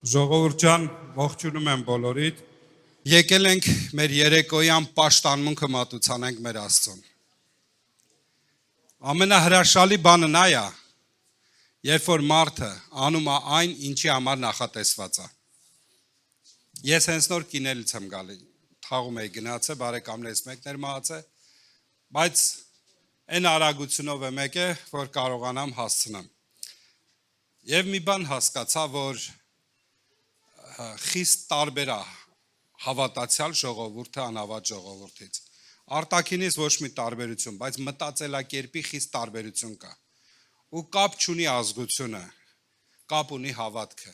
Ժողովուրդ ջան, ողջունում եմ բոլորիդ։ Եկել ենք մեր երեկոյան պաշտանմունքը մատուցանենք մեր Աստծուն։ Ամենահրաշալի բանը նա է, երբ որ մարդը անում է այն, ինչի համար նախատեսված է։ Ես հենց նոր կինելից եմ գալի, թաղում էի գնացել, բարեկամներից մեկն էր մահացել, բայց այն արագությունով եմ եկել, որ կարողանամ հասցնեմ։ Եվ մի բան հասկացա, որ խիստ տարբեր է հավատացյալ ժողովուրդը անհավատ ժողովրդից։ Արտաքինից ոչ մի տարբերություն, բայց մտածելակերպի խիստ տարբերություն կա։ Ու կապ չունի ազգությունը, կապ ունի հավատքը։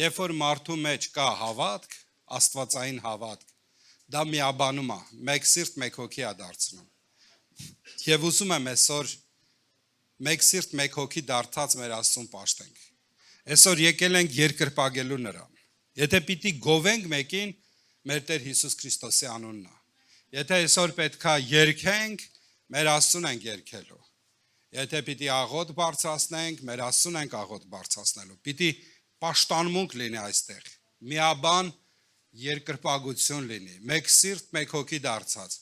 Երբ որ մարդու մեջ կա հավատք, աստվածային հավատք, դա միաբանում է, մեկ սիրտ, մեկ հոգի է դարձնում։ Եվ ուզում եմ այսօր մեկ սիրտ, մեկ հոգի դարձած մեր Աստծուն պաշտենք։ Այսօր եկել ենք երկրպագելու նրան։ Եթե պիտի գովենք մեկին, մեր Տեր Հիսուս Քրիստոսի անունն է։ Եթե այսօր պետքա երգենք, մեր Աստծուն ենք երգելու։ Եթե պիտի աղոտ բարձրացնենք, մեր Աստծուն ենք աղոտ բարձրացնելու։ Պիտի պաշտանմունք լինի այստեղ։ Միաբան երկրպագություն լինի։ Մեկ սիրտ, մեկ հոգի դարձած։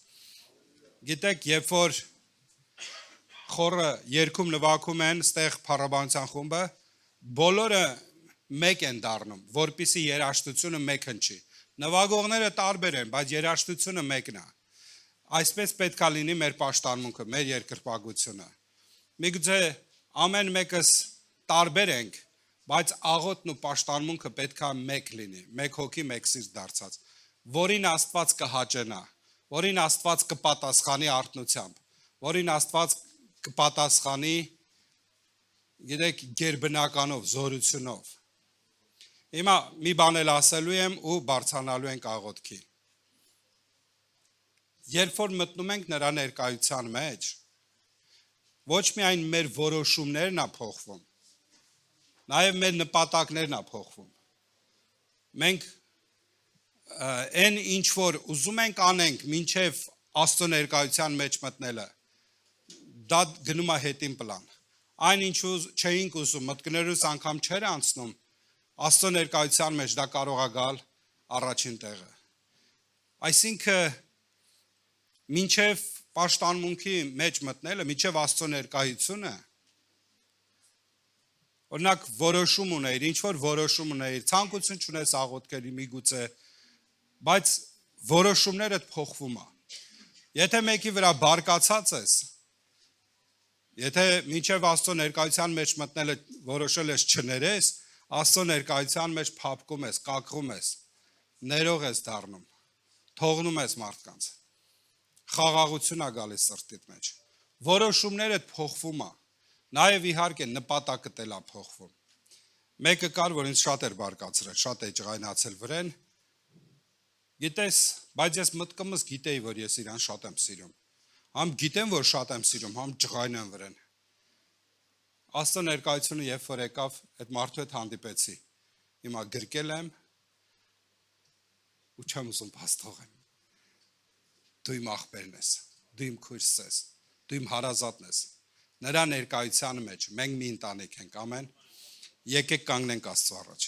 Գիտեք, երբ որ խորը երգում նվագում են, ստեղ փառաբանության խումբը, բոլորը մեկ են դառնում, որպեսզի երաժշտությունը մեկ հնչի։ Նվագողները տարբեր են, բայց երաժշտությունը մեկն է։ Այսպես պետք է լինի մեր պաշտանմունքը, մեր երկրպագությունը։ Միգուցե ամեն մեկս տարբեր ենք, բայց աղոթն ու պաշտանմունքը պետք է մեկ լինի, մեկ հոգի, մեկ սիրտ դարձած, որին Աստված կհաճենա, որին Աստված կպատասխանի արթնությամբ, որին Աստված կպատասխանի, գիտեք, գերբնականով, զորությունով։ Հիմա մի բան էլ ասելու եմ ու բարձրանալու ենք աղոթքի։ Երբ որ մտնում ենք նրա ներկայության մեջ, ոչ միայն մեր որոշումներն է փոխվում, նաև մեր նպատակներն է փոխվում։ Մենք այն ինչ որ ուզում ենք անենք, մինչև Աստծո ներկայության մեջ մտնելը, դա գնում է հետին պլան։ Այն ինչ չէինք ուզում, մտքներս անգամ չէր անցնում, Աստծո ներկայության մեջ դա կարող է գալ առաջին տեղը։ Այսինքն մինչև պաշտանմունքի մեջ մտնելը, մինչև Աստծո ներկայությունը, օրինակ որոշում ունեիր, ինչ որ որոշում ունեիր, ցանկություն չունես աղոթքերի միգուցե, բայց որոշումներդ փոխվում է։ Եթե մեկի վրա բարկացած ես, եթե մինչև Աստծո ներկայության մեջ մտնելը որոշել ես չներես, Աստծո ներկայության մեջ փափկում ես, կակղում ես, ներող ես դառնում, թողնում ես մարդկանց, խաղաղություն է գալիս սրտիդ մեջ, որոշումներդ փոխվում է, նաև իհարկե նպատակդ էլ է փոխվում։ Մեկը կար, որ ինձ շատ էր բարկացրել, շատ է ջղայնացել վրեն, գիտես, բայց ես մտքումս գիտեի, որ ես իրան շատ եմ սիրում, համ գիտեմ, որ շատ եմ սիրում, համ ջղայն եմ վրեն։ Աստծո ներկայությունը երբ որ եկավ, այդ մարդու հետ հանդիպեցի, հիմա գրկել եմ ու չեմ ուզում փաստողեմ։ Դու իմ աղբերն ես, դու իմ քույրս ես, դու իմ հարազատն ես։ Նրա ներկայության մեջ մենք մի ընտանիք ենք, ամեն։ Եկեք կանգնենք Աստծո առաջ։